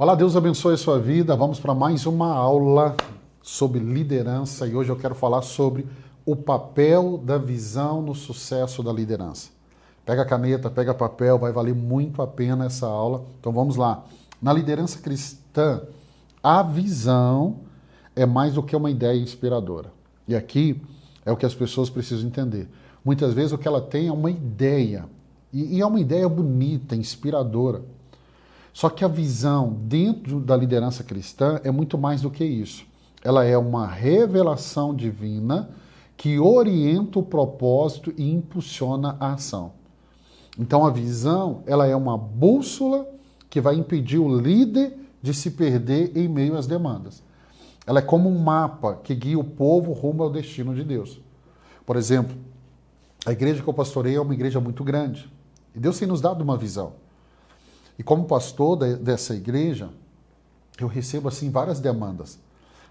Olá, Deus abençoe a sua vida. Vamos para mais uma aula sobre liderança e hoje eu quero falar sobre o papel da visão no sucesso da liderança. Pega a caneta, pega papel, vai valer muito a pena essa aula. Então vamos lá. Na liderança cristã, a visão é mais do que uma ideia inspiradora. E aqui é o que as pessoas precisam entender. Muitas vezes o que ela tem é uma ideia, e é uma ideia bonita, inspiradora. Só que a visão dentro da liderança cristã é muito mais do que isso. Ela é uma revelação divina que orienta o propósito e impulsiona a ação. Então a visão, ela é uma bússola que vai impedir o líder de se perder em meio às demandas. Ela é como um mapa que guia o povo rumo ao destino de Deus. Por exemplo, a igreja que eu pastorei é uma igreja muito grande. E Deus tem nos dado uma visão. E como pastor dessa igreja, eu recebo assim várias demandas.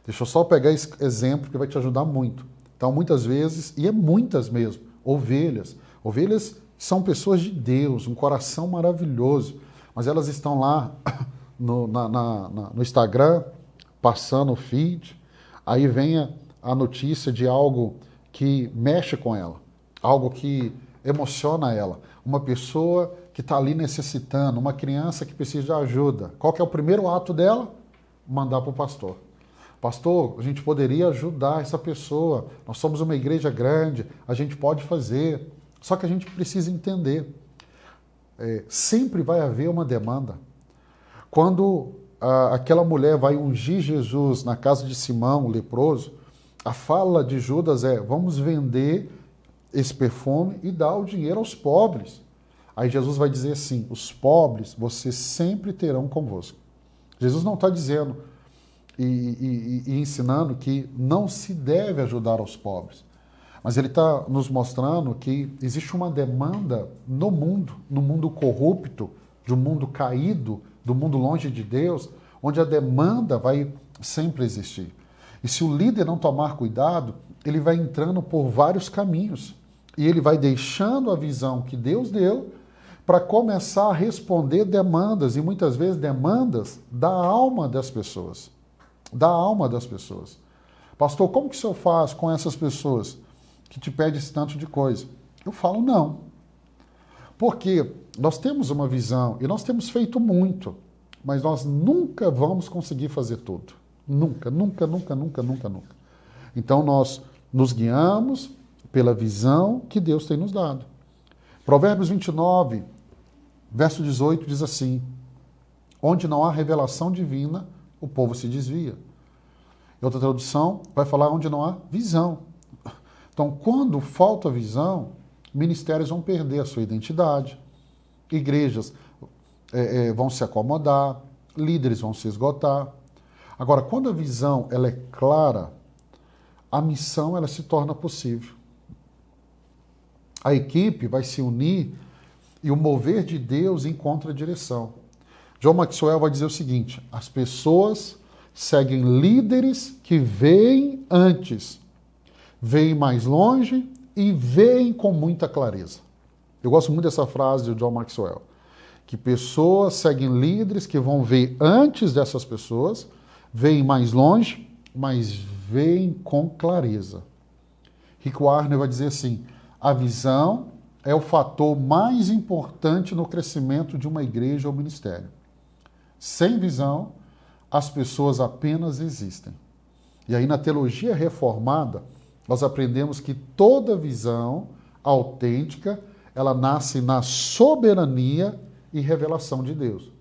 Deixa eu só pegar esse exemplo que vai te ajudar muito. Então, muitas vezes, e é muitas mesmo, ovelhas. Ovelhas são pessoas de Deus, um coração maravilhoso. Mas elas estão lá no Instagram, passando o feed. Aí vem a notícia de algo que mexe com ela. Algo que emociona ela. Uma pessoa que está ali necessitando, uma criança que precisa de ajuda. Qual que é o primeiro ato dela? Mandar para o pastor. Pastor, a gente poderia ajudar essa pessoa. Nós somos uma igreja grande, a gente pode fazer. Só que a gente precisa entender. Sempre vai haver uma demanda. Quando aquela mulher vai ungir Jesus na casa de Simão, o leproso, a fala de Judas é: vamos vender esse perfume e dar o dinheiro aos pobres. Aí Jesus vai dizer assim: os pobres vocês sempre terão convosco. Jesus não está dizendo e ensinando que não se deve ajudar aos pobres. Mas ele está nos mostrando que existe uma demanda no mundo corrupto, de um mundo caído, do mundo longe de Deus, onde a demanda vai sempre existir. E se o líder não tomar cuidado, ele vai entrando por vários caminhos. E ele vai deixando a visão que Deus deu para começar a responder demandas, e muitas vezes demandas da alma das pessoas. Da alma das pessoas. Pastor, como que o senhor faz com essas pessoas que te pedem esse tanto de coisa? Eu falo não. Porque nós temos uma visão e nós temos feito muito, mas nós nunca vamos conseguir fazer tudo. Nunca, nunca, nunca, nunca, nunca, nunca. Então nós nos guiamos pela visão que Deus tem nos dado. Provérbios 29, verso 18 diz assim: onde não há revelação divina, o povo se desvia. E outra tradução vai falar onde não há visão. Então, quando falta visão, ministérios vão perder a sua identidade, igrejas vão se acomodar, líderes vão se esgotar. Agora, quando a visão ela é clara, a missão ela se torna possível. A equipe vai se unir e o mover de Deus encontra direção. John Maxwell vai dizer o seguinte: as pessoas seguem líderes que veem antes, veem mais longe e veem com muita clareza. Eu gosto muito dessa frase de John Maxwell, que pessoas seguem líderes que vão ver antes dessas pessoas, veem mais longe, mas veem com clareza. Rick Warner vai dizer assim: a visão é o fator mais importante no crescimento de uma igreja ou ministério. Sem visão, as pessoas apenas existem. E aí na teologia reformada, nós aprendemos que toda visão autêntica, ela nasce na soberania e revelação de Deus.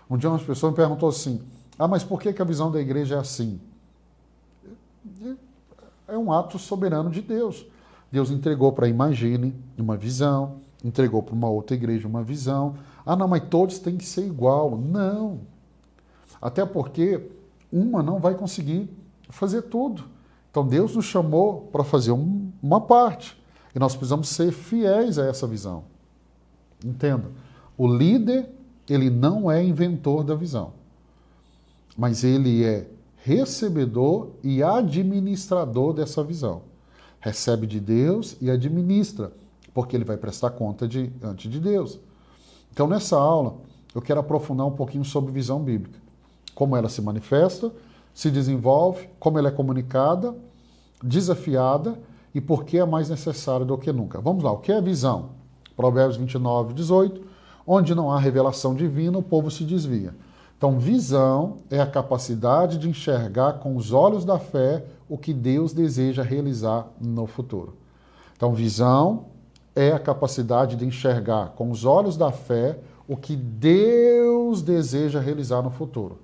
Um dia uma pessoa me perguntou assim: mas por que a visão da igreja é assim? É um ato soberano de Deus. Deus entregou para a Imagine uma visão, entregou para uma outra igreja uma visão. Não, mas todos têm que ser igual. Não. Até porque uma não vai conseguir fazer tudo. Então Deus nos chamou para fazer uma parte. E nós precisamos ser fiéis a essa visão. Entenda, o líder, ele não é inventor da visão. Mas ele é recebedor e administrador dessa visão. Recebe de Deus e administra, porque ele vai prestar conta diante de Deus. Então, nessa aula, eu quero aprofundar um pouquinho sobre visão bíblica. como ela se manifesta, se desenvolve, como ela é comunicada, desafiada e por que é mais necessária do que nunca. Vamos lá, o que é visão? Provérbios 29, 18, onde não há revelação divina, o povo se desvia. Então, visão é a capacidade de enxergar com os olhos da fé o que Deus deseja realizar no futuro. Então, visão é a capacidade de enxergar com os olhos da fé o que Deus deseja realizar no futuro.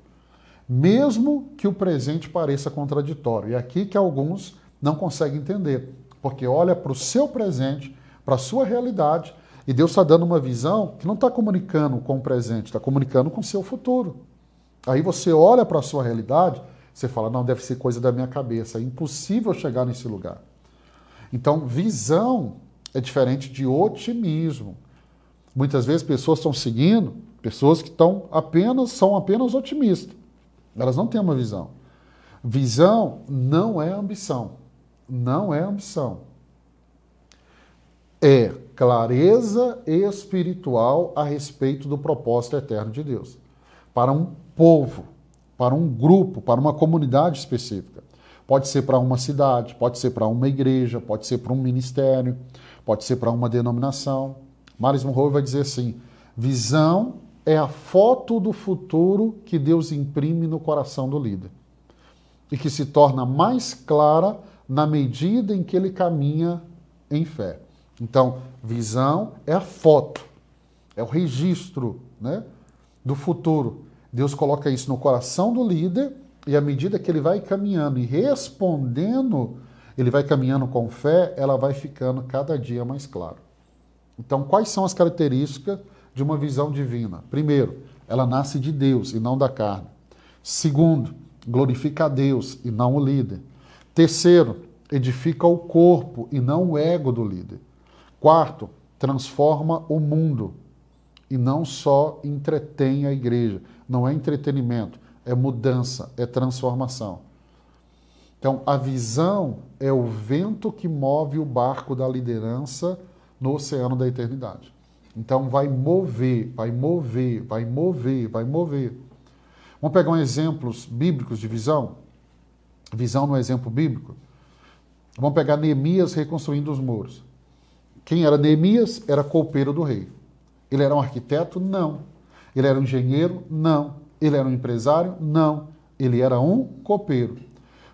Mesmo que o presente pareça contraditório. E é aqui que alguns não conseguem entender, porque olha para o seu presente, para a sua realidade, e Deus está dando uma visão que não está comunicando com o presente, está comunicando com o seu futuro. Aí você olha para a sua realidade, você fala, não, deve ser coisa da minha cabeça, é impossível chegar nesse lugar. Então, visão é diferente de otimismo. Muitas vezes pessoas estão seguindo, pessoas que são apenas otimistas. Elas não têm uma visão. Visão não é ambição. Não é ambição. É clareza espiritual a respeito do propósito eterno de Deus. Para um povo, para um grupo, para uma comunidade específica. Pode ser para uma cidade, pode ser para uma igreja, pode ser para um ministério, pode ser para uma denominação. Miles Monroe vai dizer assim, visão é a foto do futuro que Deus imprime no coração do líder e que se torna mais clara na medida em que ele caminha em fé. Então, visão é a foto, é o registro, né, do futuro. Deus coloca isso no coração do líder e à medida que ele vai caminhando e respondendo, ele vai caminhando com fé, ela vai ficando cada dia mais clara. Então, quais são as características de uma visão divina? Primeiro, ela nasce de Deus e não da carne. Segundo, glorifica a Deus e não o líder. Terceiro, edifica o corpo e não o ego do líder. Quarto, transforma o mundo e não só entretém a igreja. Não é entretenimento, é mudança, é transformação. Então, a visão é o vento que move o barco da liderança no oceano da eternidade. Então, vai mover, vai mover, vai mover, vai mover. Vamos pegar uns exemplos bíblicos de visão? Visão no exemplo bíblico? Vamos pegar Neemias reconstruindo os muros. Quem era Neemias? Era copeiro do rei. Ele era um arquiteto? Não. Ele era um engenheiro? Não. Ele era um empresário? Não. Ele era um copeiro.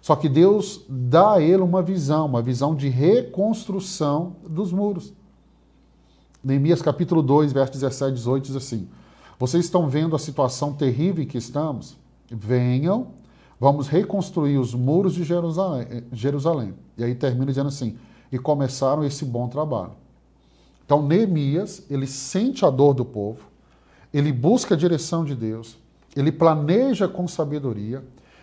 Só que Deus dá a ele uma visão de reconstrução dos muros. Neemias capítulo 2, versos 17 e 18 diz assim, vocês estão vendo a situação terrível em que estamos? Venham, vamos reconstruir os muros de Jerusalém. E aí termina dizendo assim, e começaram esse bom trabalho. Então Neemias, ele sente a dor do povo, ele busca a direção de Deus, ele planeja com sabedoria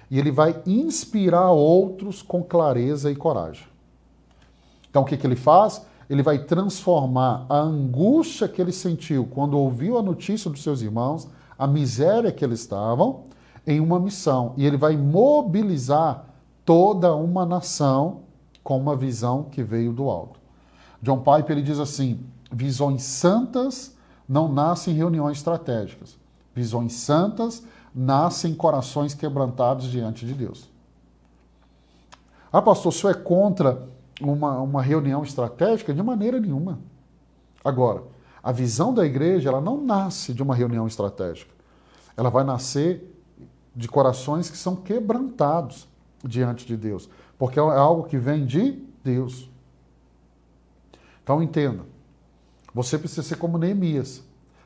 e ele vai inspirar outros com clareza e coragem. Então o que ele faz? Ele vai transformar a angústia que ele sentiu quando ouviu a notícia dos seus irmãos, a miséria que eles estavam, em uma missão. E ele vai mobilizar toda uma nação com uma visão que veio do alto. John Piper ele diz assim, visões santas não nascem em reuniões estratégicas. Visões santas nascem em corações quebrantados diante de Deus. Ah, pastor, o senhor é contra uma reunião estratégica? De maneira nenhuma. Agora, a visão da igreja ela não nasce de uma reunião estratégica. Ela vai nascer de corações que são quebrantados diante de Deus. Porque é algo que vem de Deus. Então entenda, você precisa ser como Neemias.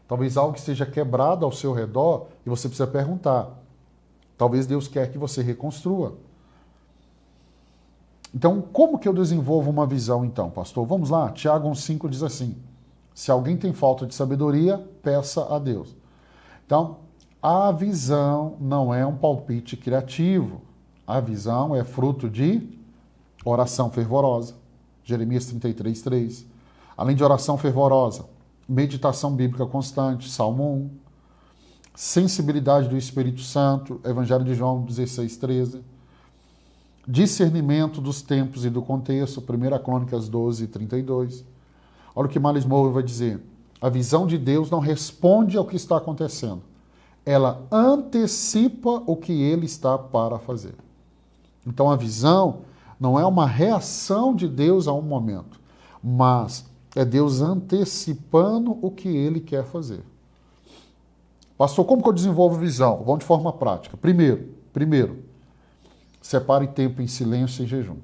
Talvez algo esteja quebrado ao seu redor e você precisa perguntar. Talvez Deus quer que você reconstrua. Então, como que eu desenvolvo uma visão então, pastor? Vamos lá, Tiago 1,5 diz assim, se alguém tem falta de sabedoria, peça a Deus. Então, a visão não é um palpite criativo. A visão é fruto de oração fervorosa. Jeremias 33:3. Além de oração fervorosa, meditação bíblica constante, Salmo 1. Sensibilidade do Espírito Santo, Evangelho de João 16:13. Discernimento dos tempos e do contexto, 1 Crônicas 12:32. Olha o que Miles Monroe vai dizer. A visão de Deus não responde ao que está acontecendo. ela antecipa o que ele está para fazer. Então a visão não é uma reação de Deus a um momento, mas é Deus antecipando o que ele quer fazer. Pastor, como que eu desenvolvo visão? Vamos de forma prática. Primeiro, separe tempo em silêncio e jejum,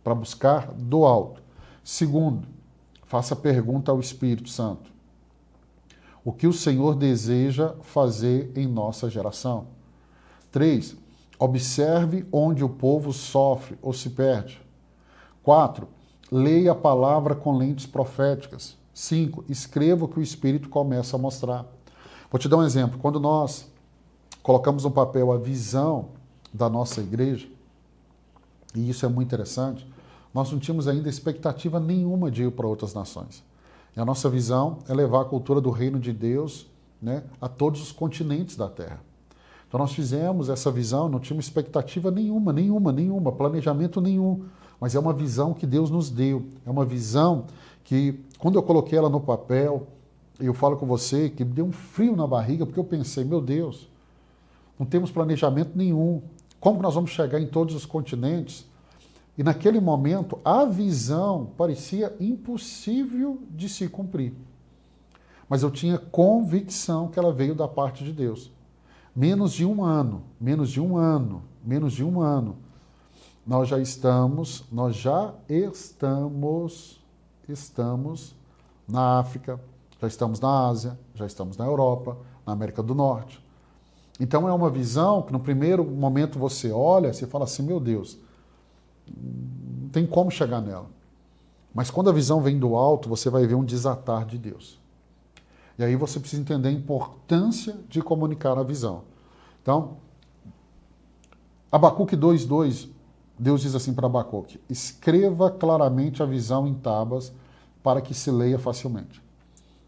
para buscar do alto. Segundo, faça pergunta ao Espírito Santo. O que o Senhor deseja fazer em nossa geração? 3, observe onde o povo sofre ou se perde. 4, leia a palavra com lentes proféticas. 5, escreva o que o Espírito começa a mostrar. Vou te dar um exemplo. Quando nós colocamos no papel a visão da nossa igreja, e isso é muito interessante, nós não tínhamos ainda expectativa nenhuma de ir para outras nações. E a nossa visão é levar a cultura do reino de Deus, né, a todos os continentes da Terra. Então nós fizemos essa visão, não tínhamos expectativa nenhuma, planejamento nenhum, mas é uma visão que Deus nos deu. É uma visão que, quando eu coloquei ela no papel, eu falo com você que me deu um frio na barriga, porque eu pensei, meu Deus, não temos planejamento nenhum. Como nós vamos chegar em todos os continentes? E naquele momento, a visão parecia impossível de se cumprir. Mas eu tinha convicção que ela veio da parte de Deus. Menos de um ano, nós já estamos na África, já estamos na Ásia, já estamos na Europa, na América do Norte. Então é uma visão que no primeiro momento você olha, você fala assim, meu Deus, não tem como chegar nela. Mas quando a visão vem do alto, você vai ver um desatar de Deus. E aí você precisa entender a importância de comunicar a visão. Então, Abacuque 2:2, Deus diz assim para Abacuque, escreva claramente a visão em tábuas para que se leia facilmente.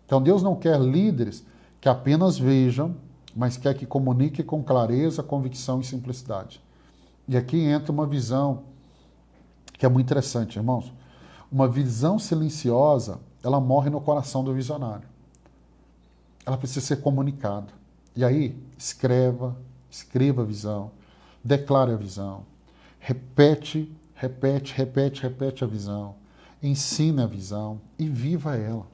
Então Deus não quer líderes que apenas vejam, mas quer que comunique com clareza, convicção e simplicidade. E aqui entra uma visão que é muito interessante, irmãos. Uma visão silenciosa, ela morre no coração do visionário. Ela precisa ser comunicada. E aí, escreva a visão, declare a visão, repete a visão, ensine a visão e viva ela.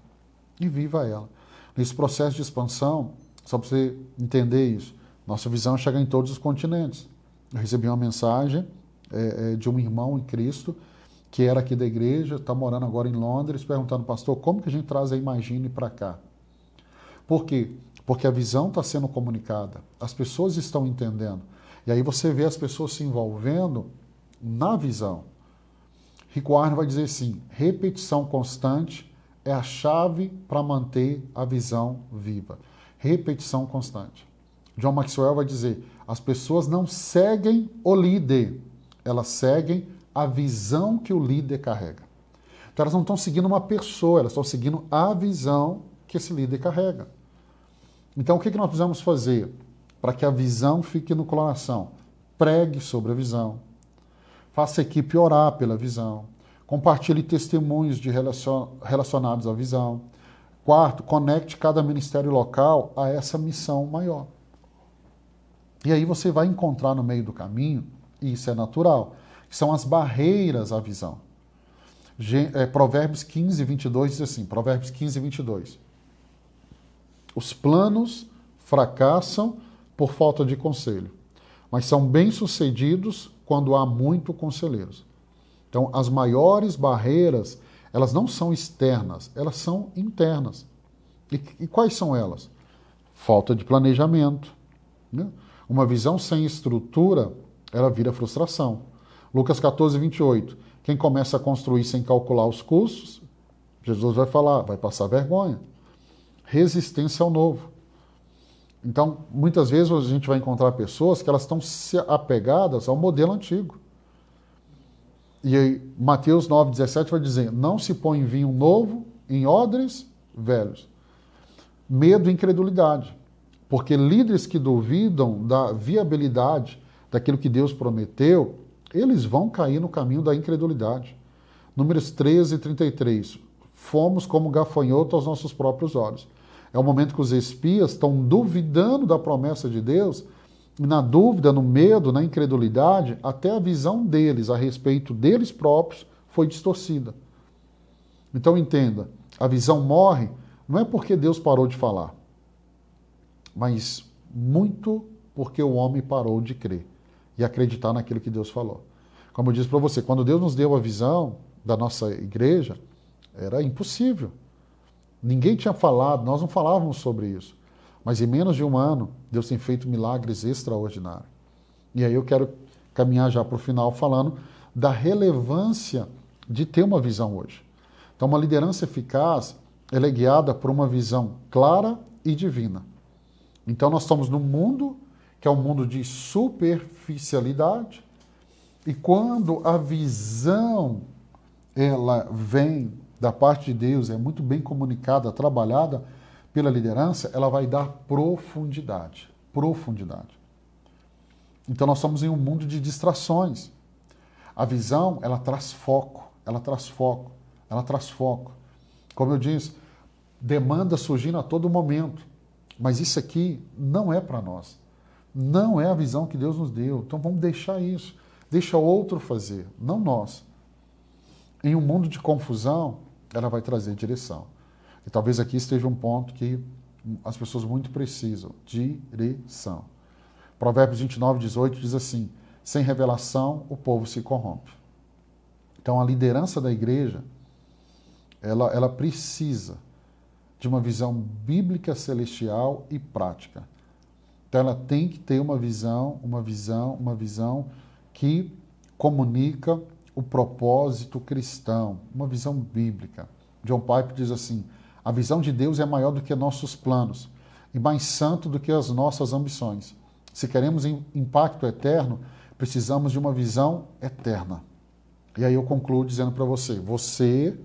Nesse processo de expansão, só para você entender isso, nossa visão é chegar em todos os continentes. Eu recebi uma mensagem de um irmão em Cristo, que era aqui da igreja, está morando agora em Londres, perguntando, pastor, como que a gente traz a Imagine para cá? Por quê? Porque a visão está sendo comunicada, as pessoas estão entendendo. E aí você vê as pessoas se envolvendo na visão. Rick Warren vai dizer assim, repetição constante é a chave para manter a visão viva. Repetição constante. John Maxwell vai dizer, as pessoas não seguem o líder, elas seguem a visão que o líder carrega. Então elas não estão seguindo uma pessoa, elas estão seguindo a visão que esse líder carrega. Então o que nós precisamos fazer para que a visão fique no coração? Pregue sobre a visão, faça a equipe orar pela visão, compartilhe testemunhos relacionados à visão. 4, conecte cada ministério local a essa missão maior. E aí você vai encontrar no meio do caminho, e isso é natural, que são as barreiras à visão. Provérbios 15:22 diz assim, Provérbios 15:22. Os planos fracassam por falta de conselho, mas são bem-sucedidos quando há muito conselheiros. Então, as maiores barreiras, elas não são externas, elas são internas. E quais são elas? Falta de planejamento. Né? Uma visão sem estrutura, ela vira frustração. Lucas 14:28. Quem começa a construir sem calcular os custos, Jesus vai falar, vai passar vergonha. Resistência ao novo. Então, muitas vezes a gente vai encontrar pessoas que elas estão apegadas ao modelo antigo. E aí, Mateus 9:17 vai dizer, não se põe vinho novo em odres velhos. Medo e incredulidade. Porque líderes que duvidam da viabilidade daquilo que Deus prometeu, eles vão cair no caminho da incredulidade. Números 13:33. Fomos como gafanhoto aos nossos próprios olhos. É o momento que os espias estão duvidando da promessa de Deus, e na dúvida, no medo, na incredulidade, até a visão deles a respeito deles próprios foi distorcida. Então entenda, a visão morre não é porque Deus parou de falar, mas muito porque o homem parou de crer e acreditar naquilo que Deus falou. Como eu disse para você, quando Deus nos deu a visão da nossa igreja, era impossível. Ninguém tinha falado, nós não falávamos sobre isso. Mas em menos de um ano, Deus tem feito milagres extraordinários. E aí eu quero caminhar já para o final falando da relevância de ter uma visão hoje. Então, uma liderança eficaz, ela é guiada por uma visão clara e divina. Então, nós estamos num mundo que é um mundo de superficialidade, e quando a visão ela vem da parte de Deus, é muito bem comunicada, trabalhada pela liderança, ela vai dar profundidade. Profundidade. Então nós estamos em um mundo de distrações. A visão, ela traz foco, ela traz foco, ela traz foco. Como eu disse, demanda surgindo a todo momento. Mas isso aqui não é para nós. Não é a visão que Deus nos deu. Então vamos deixar isso. Deixa outro fazer, não nós. Em um mundo de confusão, ela vai trazer direção. E talvez aqui esteja um ponto que as pessoas muito precisam, direção. Provérbios 29, 18 diz assim, sem revelação o povo se corrompe. Então a liderança da igreja, ela precisa de uma visão bíblica, celestial e prática. Então ela tem que ter uma visão que comunica o propósito cristão, uma visão bíblica. John Piper diz assim, a visão de Deus é maior do que nossos planos e mais santo do que as nossas ambições. Se queremos impacto eterno, precisamos de uma visão eterna. E aí eu concluo dizendo para você, você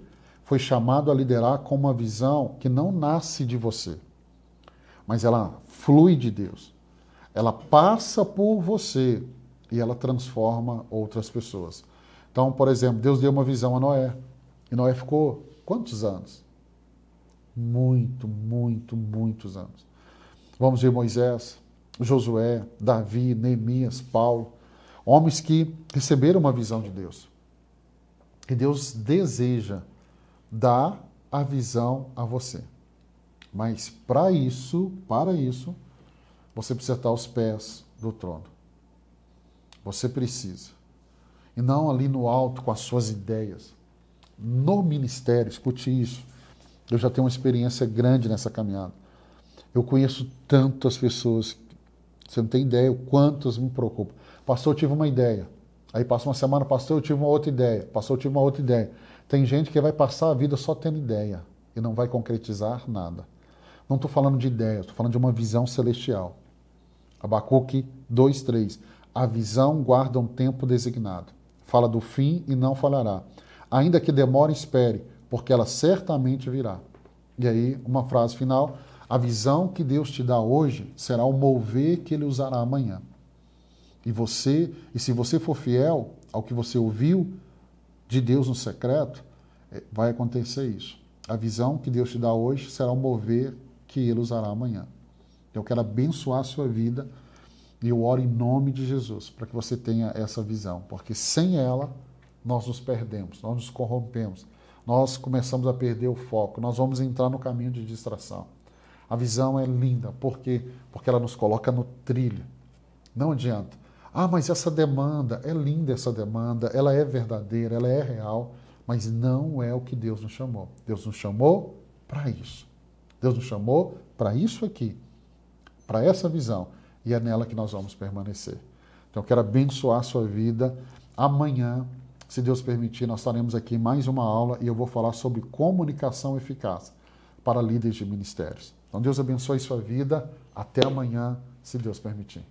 foi chamado a liderar com uma visão que não nasce de você, mas ela flui de Deus. Ela passa por você e ela transforma outras pessoas. Então, por exemplo, Deus deu uma visão a Noé. E Noé ficou quantos anos? Muitos anos. Vamos ver Moisés, Josué, Davi, Neemias, Paulo. Homens que receberam uma visão de Deus. E Deus deseja dar a visão a você. Mas para isso, você precisa estar aos pés do trono. Você precisa. E não ali no alto com as suas ideias. No ministério, escute isso. Eu já tenho uma experiência grande nessa caminhada. Eu conheço tantas pessoas, você não tem ideia o quantas me preocupam. Pastor, eu tive uma ideia. Aí passa uma semana, pastor, eu tive uma outra ideia. Pastor, eu tive uma outra ideia. Tem gente que vai passar a vida só tendo ideia e não vai concretizar nada. Não estou falando de ideia, estou falando de uma visão celestial. Abacuque 2:3. A visão guarda um tempo designado. Fala do fim e não falhará. Ainda que demore, espere, porque ela certamente virá. E aí, uma frase final. A visão que Deus te dá hoje será o mover que Ele usará amanhã. E se você for fiel ao que você ouviu de Deus no secreto, vai acontecer isso. A visão que Deus te dá hoje será o mover que Ele usará amanhã. Eu quero abençoar a sua vida e eu oro em nome de Jesus para que você tenha essa visão, porque sem ela nós nos perdemos, nós nos corrompemos, nós começamos a perder o foco, nós vamos entrar no caminho de distração. A visão é linda, por quê? Porque ela nos coloca no trilho. Não adianta. Ah, mas essa demanda, é linda essa demanda, ela é verdadeira, ela é real, mas não é o que Deus nos chamou. Deus nos chamou para isso. Deus nos chamou para isso aqui, para essa visão, e é nela que nós vamos permanecer. Então eu quero abençoar a sua vida. Amanhã, se Deus permitir, nós estaremos aqui em mais uma aula e eu vou falar sobre comunicação eficaz para líderes de ministérios. Então Deus abençoe sua vida. Até amanhã, se Deus permitir.